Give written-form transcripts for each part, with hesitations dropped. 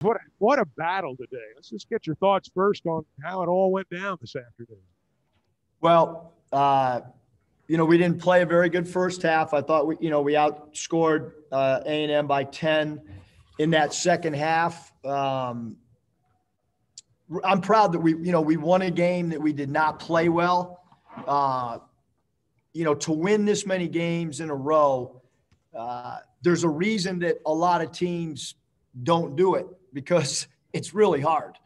What a battle today. Let's just get your thoughts first on how it all went down this afternoon. Well, we didn't play a very good first half. I thought we outscored A&M by 10 in that second half. I'm proud that we won a game that we did not play well. To win this many games in a row, there's a reason that a lot of teams don't do it, because it's really hard.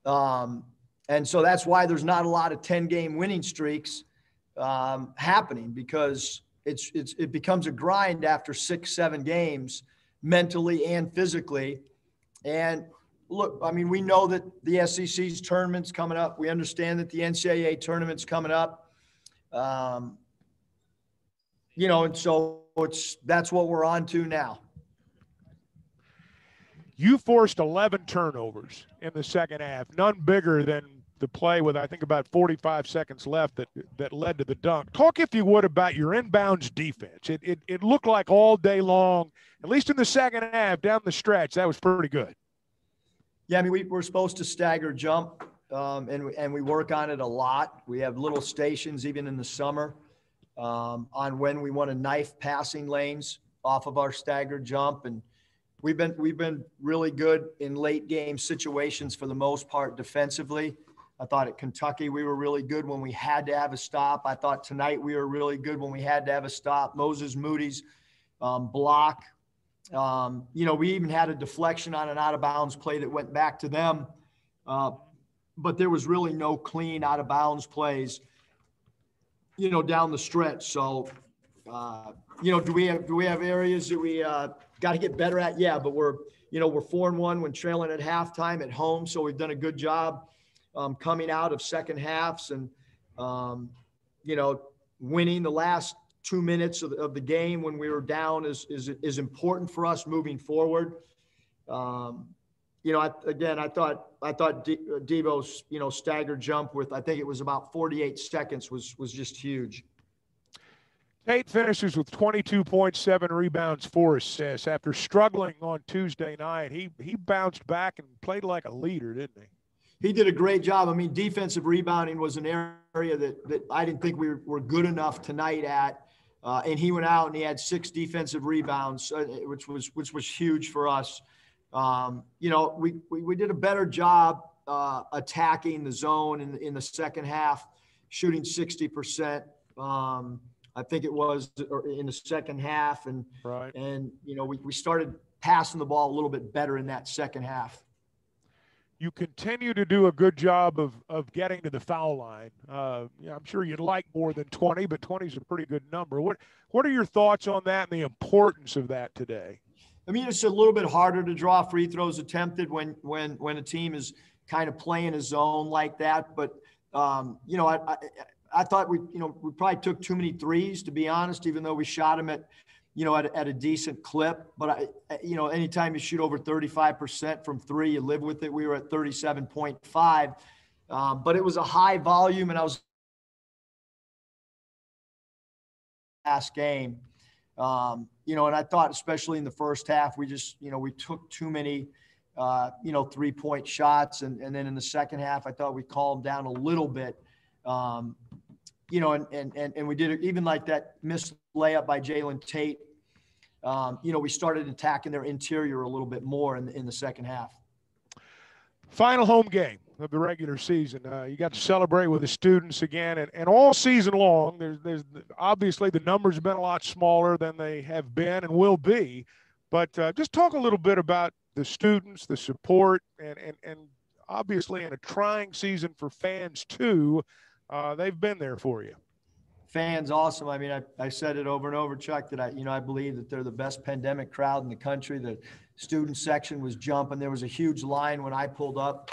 And so that's why there's not a lot of 10-game winning streaks happening, because it becomes a grind after 6-7 games, mentally and physically. And look, I mean, we know that the SEC's tournament's coming up. We understand that the NCAA tournament's coming up. And so that's what we're on to now. You forced 11 turnovers in the second half, none bigger than the play with, I think, about 45 seconds left that led to the dunk. Talk, if you would, about your inbounds defense. It looked like all day long, at least in the second half, down the stretch, that was pretty good. Yeah, I mean, we're supposed to stagger jump, and we work on it a lot. We have little stations even in the summer on when we want to knife passing lanes off of our staggered jump. And we've been really good in late game situations for the most part defensively. I thought at Kentucky we were really good when we had to have a stop. I thought tonight we were really good when we had to have a stop. Moses Moody's block. We even had a deflection on an out-of-bounds play that went back to them. But there was really no clean out-of-bounds plays, down the stretch. So, do we have areas that we got to get better at? Yeah, but we're 4-1 when trailing at halftime at home. So we've done a good job coming out of second halves and, winning the last 2 minutes of the game when we were down is important for us moving forward. I thought Devo's, staggered jump with, I think it was about 48 seconds was just huge. Tate finishes with 22.7 rebounds, 4 assists. After struggling on Tuesday night, he bounced back and played like a leader, didn't he? He did a great job. I mean, defensive rebounding was an area that I didn't think we were good enough tonight at. And he went out and he had 6 defensive rebounds, which was huge for us. We did a better job attacking the zone in the second half, shooting 60%. I think it was in the second half, and right. And we started passing the ball a little bit better in that second half. You continue to do a good job of getting to the foul line. I'm sure you'd like more than 20, but 20 is a pretty good number. What are your thoughts on that and the importance of that today? I mean, it's a little bit harder to draw free throws attempted when a team is kind of playing a zone like that. But I thought we probably took too many threes, to be honest, even though we shot them at a decent clip. But anytime you shoot over 35% from three, you live with it. We were at 37.5, but it was a high volume, and I was last game. And I thought, especially in the first half, we just, we took too many, 3-point shots. And then in the second half, I thought we calmed down a little bit. And we did it, even like that missed layup by Jaylen Tate. We started attacking their interior a little bit more in the second half. Final home game of the regular season. You got to celebrate with the students again, and all season long. There's obviously the numbers have been a lot smaller than they have been and will be, but just talk a little bit about the students, the support, and obviously in a trying season for fans too. They've been there for you. Fans, awesome. I mean, I said it over and over, Chuck, that I believe that they're the best pandemic crowd in the country. The student section was jumping. There was a huge line when I pulled up,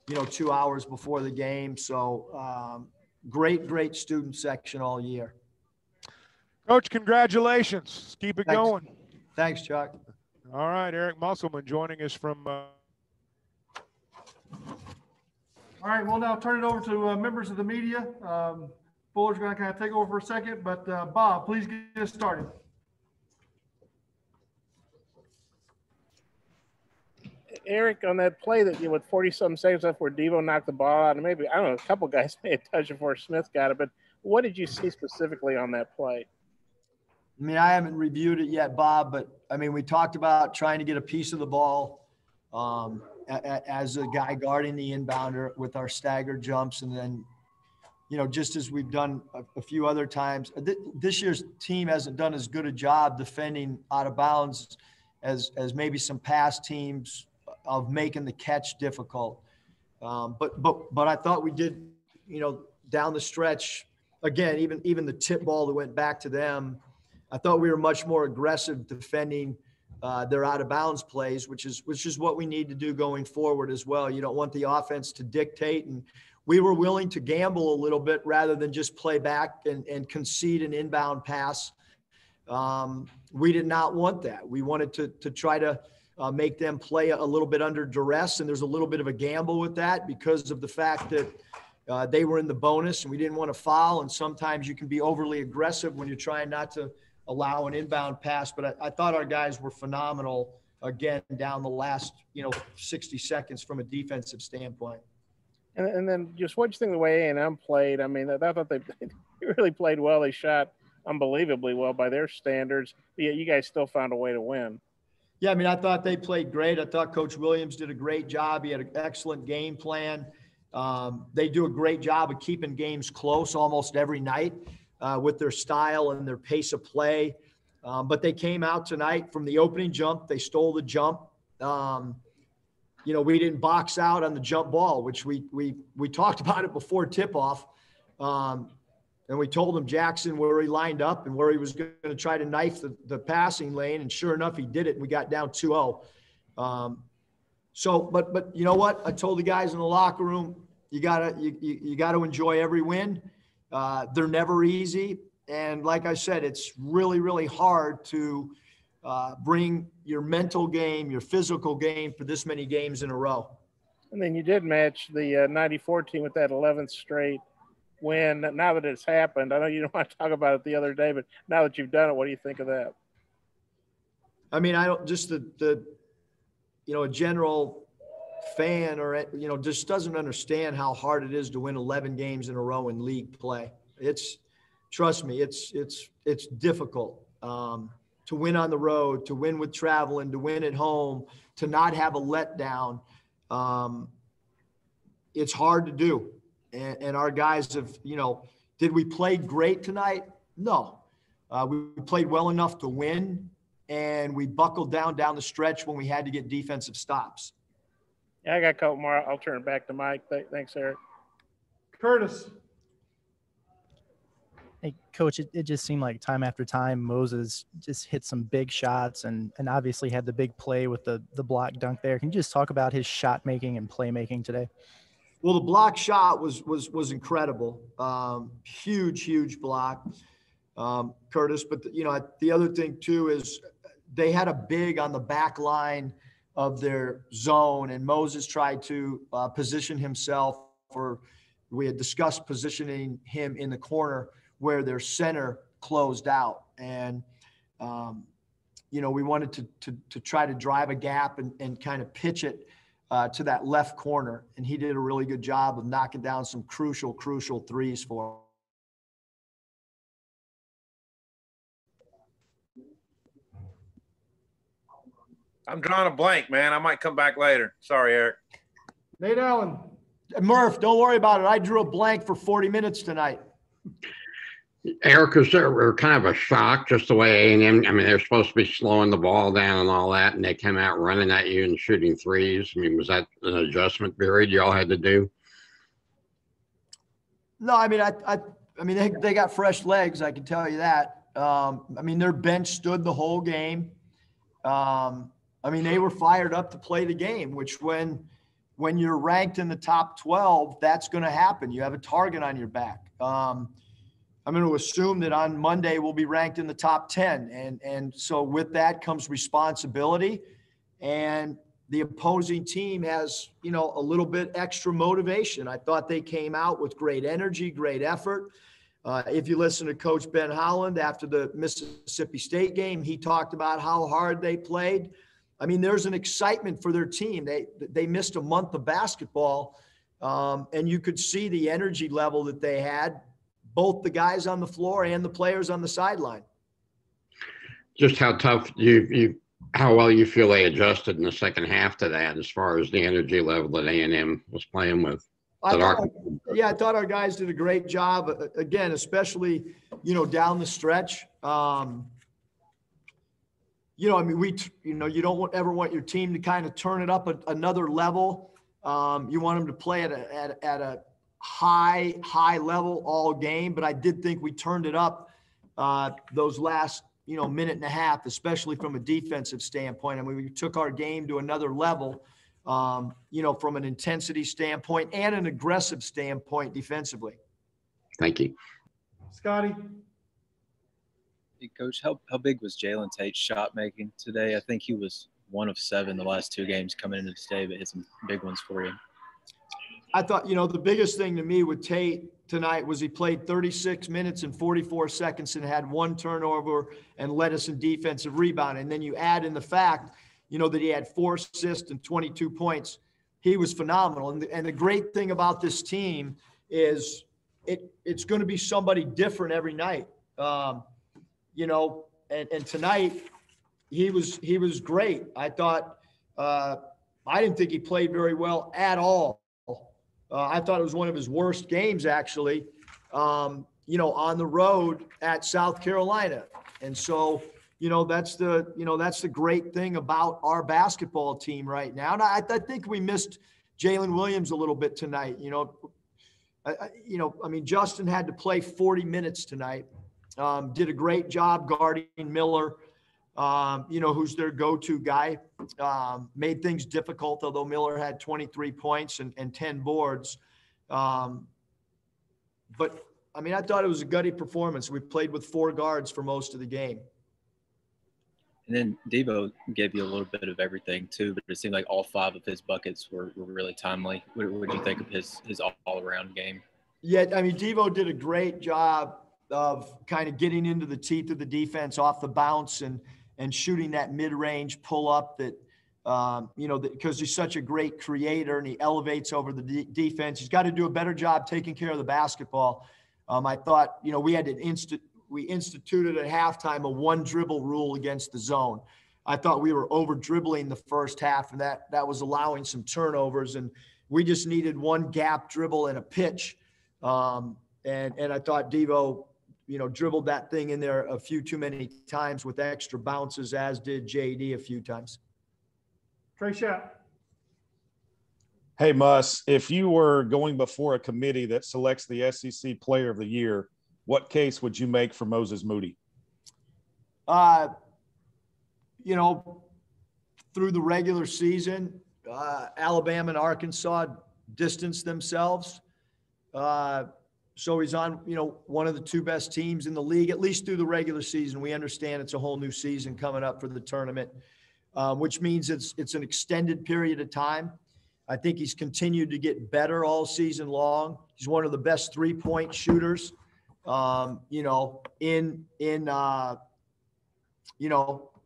2 hours before the game. So great student section all year. Coach, congratulations. Keep it going. Thanks, Chuck. All right, Eric Musselman joining us from All right, we'll now turn it over to members of the media. Fuller's going to kind of take over for a second, but Bob, please get us started. Eric, on that play that with 40-something seconds left where Devo knocked the ball out, and maybe, I don't know, a couple guys may have touched it before Smith got it, but what did you see specifically on that play? I mean, I haven't reviewed it yet, Bob, but I mean, we talked about trying to get a piece of the ball as a guy guarding the inbounder with our staggered jumps. And then, you know, just as we've done a few other times, this year's team hasn't done as good a job defending out of bounds as maybe some past teams of making the catch difficult. But I thought we did, you know, down the stretch, again, even the tip ball that went back to them, I thought we were much more aggressive defending their out of bounds plays, which is what we need to do going forward as well. You don't want the offense to dictate, and we were willing to gamble a little bit rather than just play back and concede an inbound pass. We did not want that. We wanted to try to make them play a little bit under duress, and there's a little bit of a gamble with that because of the fact that they were in the bonus and we didn't want to foul, and sometimes you can be overly aggressive when you're trying not to allow an inbound pass. But I thought our guys were phenomenal again down the last 60 seconds from a defensive standpoint. And then just what do you think of the way A&M played? I mean, I thought they really played well. They shot unbelievably well by their standards. But yet you guys still found a way to win. Yeah, I mean, I thought they played great. I thought Coach Williams did a great job. He had an excellent game plan. They do a great job of keeping games close almost every night with their style and their pace of play. But they came out tonight from the opening jump. They stole the jump. We didn't box out on the jump ball, which we talked about it before tip-off. And we told him Jackson where he lined up and where he was going to try to knife the passing lane. And sure enough, he did it. And we got down 2-0. But you know what? I told the guys in the locker room, you gotta enjoy every win. They're never easy. And like I said, it's really, really hard to bring your mental game, your physical game for this many games in a row. And then you did match the 94 team with that 11th straight win. Now that it's happened, I know you don't want to talk about it the other day, but now that you've done it, what do you think of that? I mean, I don't just a general fan or, just doesn't understand how hard it is to win 11 games in a row in league play. Trust me, it's difficult to win on the road, to win with travel, and to win at home, to not have a letdown. It's hard to do. And our guys have, did we play great tonight? No. We played well enough to win, and we buckled down the stretch when we had to get defensive stops. Yeah, I got a couple more. I'll turn it back to Mike. Thanks, Eric. Curtis. Hey, Coach, it just seemed like time after time Moses just hit some big shots and obviously had the big play with the block dunk there. Can you just talk about his shot making and play making today? Well, the block shot was incredible. Huge block, Curtis. But, the other thing, too, is they had a big on the back line of their zone, and Moses tried to position himself, or we had discussed positioning him in the corner where their center closed out. And, we wanted to try to drive a gap and kind of pitch it to that left corner. And he did a really good job of knocking down some crucial threes for him. I'm drawing a blank, man. I might come back later. Sorry, Eric. Nate Allen. Murph, don't worry about it. I drew a blank for 40 minutes tonight. Eric, was there kind of a shock just the way A&M, I mean, they're supposed to be slowing the ball down and all that, and they came out running at you and shooting threes? I mean, was that an adjustment period you all had to do? No, I mean, they got fresh legs, I can tell you that. Their bench stood the whole game. They were fired up to play the game, which when you're ranked in the top 12, that's going to happen. You have a target on your back. I'm going to assume that on Monday we'll be ranked in the top 10. And so with that comes responsibility, and the opposing team has, a little bit extra motivation. I thought they came out with great energy, great effort. If you listen to Coach Ben Holland after the Mississippi State game, he talked about how hard they played. I mean, there's an excitement for their team. They missed a month of basketball, and you could see the energy level that they had, both the guys on the floor and the players on the sideline. Just how tough how well you feel they adjusted in the second half to that, as far as the energy level that A&M was playing with. I thought our guys did a great job. Again, especially, down the stretch. I mean, you don't ever want your team to kind of turn it up another level. You want them to play at a high level all game. But I did think we turned it up those last, minute and a half, especially from a defensive standpoint. I mean, we took our game to another level, from an intensity standpoint and an aggressive standpoint defensively. Thank you. Scotty? Hey, Coach, how big was Jaylen Tate's shot making today? I think he was 1 of 7 the last 2 games coming into this day, but hit some big ones for you. I thought, the biggest thing to me with Tate tonight was he played 36 minutes and 44 seconds and had 1 turnover and led us in defensive rebound. And then you add in the fact, that he had 4 assists and 22 points. He was phenomenal. And the great thing about this team is it's going to be somebody different every night. And tonight he was great. I thought, I didn't think he played very well at all. I thought it was one of his worst games, actually, on the road at South Carolina. And so, that's the great thing about our basketball team right now. And I think we missed Jaylen Williams a little bit tonight. I mean, Justin had to play 40 minutes tonight. Did a great job guarding Miller, who's their go-to guy. Made things difficult, although Miller had 23 points and 10 boards. But, I mean, I thought it was a gutty performance. We played with 4 guards for most of the game. And then Devo gave you a little bit of everything too, but it seemed like all 5 of his buckets were really timely. What did you think of his all-around game? Yeah, I mean, Devo did a great job of kind of getting into the teeth of the defense off the bounce and shooting that mid-range pull-up that, because he's such a great creator and he elevates over the defense. He's got to do a better job taking care of the basketball. I thought, we instituted at halftime a 1 dribble rule against the zone. I thought we were over dribbling the first half, and that was allowing some turnovers, and we just needed 1 gap dribble and a pitch. And I thought Devo, dribbled that thing in there a few too many times with extra bounces, as did JD a few times. Trey Schapp. Hey, Muss, if you were going before a committee that selects the SEC Player of the Year, what case would you make for Moses Moody? Through the regular season, Alabama and Arkansas distanced themselves. So he's on, one of the 2 best teams in the league, at least through the regular season. We understand it's a whole new season coming up for the tournament, which means it's an extended period of time. I think he's continued to get better all season long. He's one of the best 3-point shooters,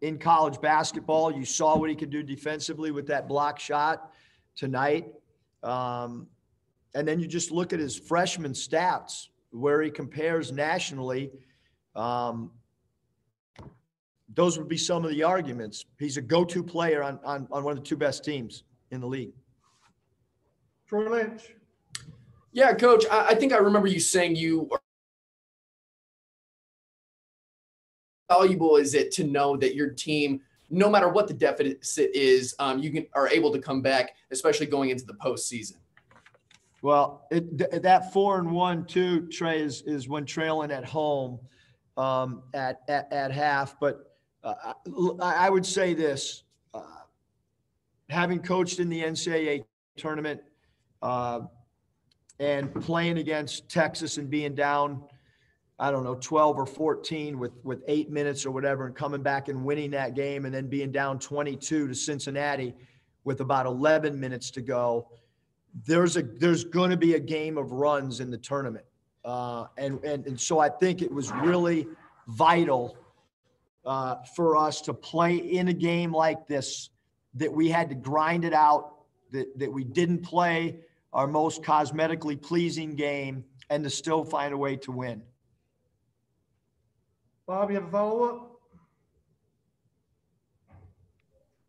in college basketball. You saw what he could do defensively with that block shot tonight. And then you just look at his freshman stats where he compares nationally. Those would be some of the arguments. He's a go-to player on one of the 2 best teams in the league. Troy Lynch. Yeah, Coach, I think I remember you saying valuable is it to know that your team, no matter what the deficit is, are able to come back, especially going into the postseason. Well, that 4-1 too, Trey, is when trailing at home at half. But I would say this: having coached in the NCAA tournament and playing against Texas and being down, 12 or 14 with 8 minutes or whatever, and coming back and winning that game, and then being down 22 to Cincinnati with about 11 minutes to go. There's going to be a game of runs in the tournament. And so I think it was really vital for us to play in a game like this that we had to grind it out, that we didn't play our most cosmetically pleasing game, and to still find a way to win. Bob, you have a follow-up?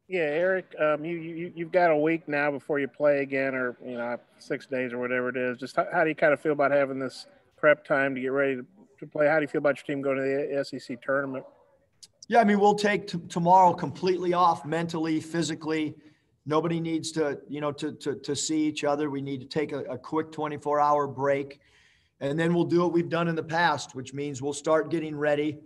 Yeah, Eric, you've got a week now before you play again, or 6 days or whatever it is. Just how do you kind of feel about having this prep time to get ready to play? How do you feel about your team going to the SEC tournament? Yeah, I mean, we'll take tomorrow completely off mentally, physically. Nobody needs to, to see each other. We need to take a quick 24-hour break, and then we'll do what we've done in the past, which means we'll start getting ready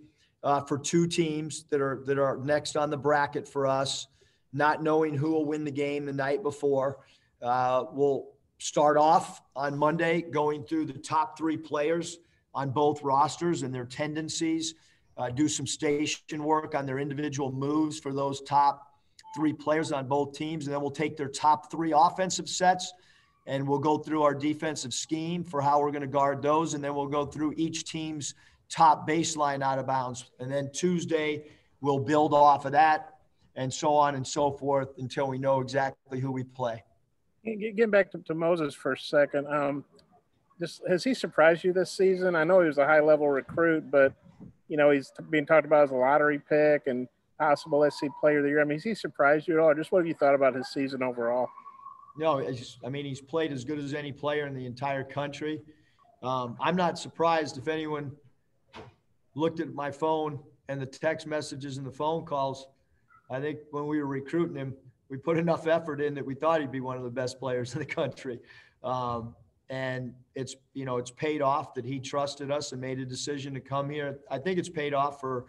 for 2 teams that are next on the bracket for us. Not knowing who will win the game the night before. We'll start off on Monday going through the top 3 players on both rosters and their tendencies, do some station work on their individual moves for those top 3 players on both teams. And then we'll take their top 3 offensive sets and we'll go through our defensive scheme for how we're going to guard those. And then we'll go through each team's top baseline out of bounds. And then Tuesday, we'll build off of that, and so on and so forth until we know exactly who we play. Getting back to Moses for a second, has he surprised you this season? I know he was a high-level recruit, but, he's being talked about as a lottery pick and possible SC Player of the Year. I mean, has he surprised you at all? Or just what have you thought about his season overall? No, he's played as good as any player in the entire country. I'm not surprised if anyone looked at my phone and the text messages and the phone calls. I think when we were recruiting him, we put enough effort in that we thought he'd be one of the best players in the country. And it's paid off that he trusted us and made a decision to come here. I think it's paid off for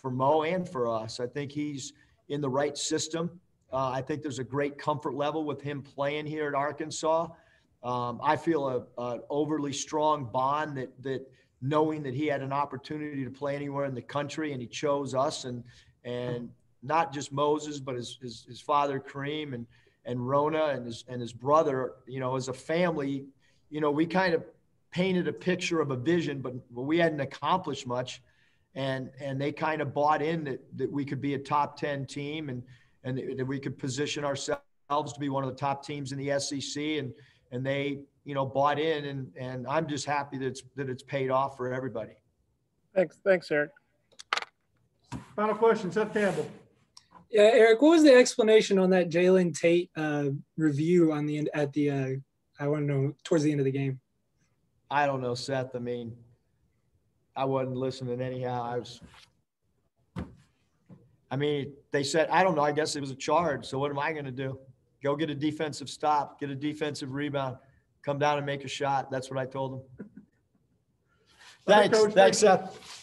Mo and for us. I think he's in the right system. I think there's a great comfort level with him playing here at Arkansas. I feel an overly strong bond that knowing that he had an opportunity to play anywhere in the country and he chose us and not just Moses, but his father Kareem and Rona and his brother, as a family, we kind of painted a picture of a vision, but we hadn't accomplished much. And they kind of bought in that we could be a top 10 team and that we could position ourselves to be one of the top teams in the SEC. And they, bought in and I'm just happy that it's paid off for everybody. Thanks, Eric. Final question, Seth Campbell. Yeah, Eric, what was the explanation on that Jaylen Tate review on the end I want to know towards the end of the game? I don't know, Seth. I mean, I wasn't listening anyhow. They said, I don't know, I guess it was a charge. So what am I going to do? Go get a defensive stop, get a defensive rebound, come down and make a shot. That's what I told them. Thanks, Seth.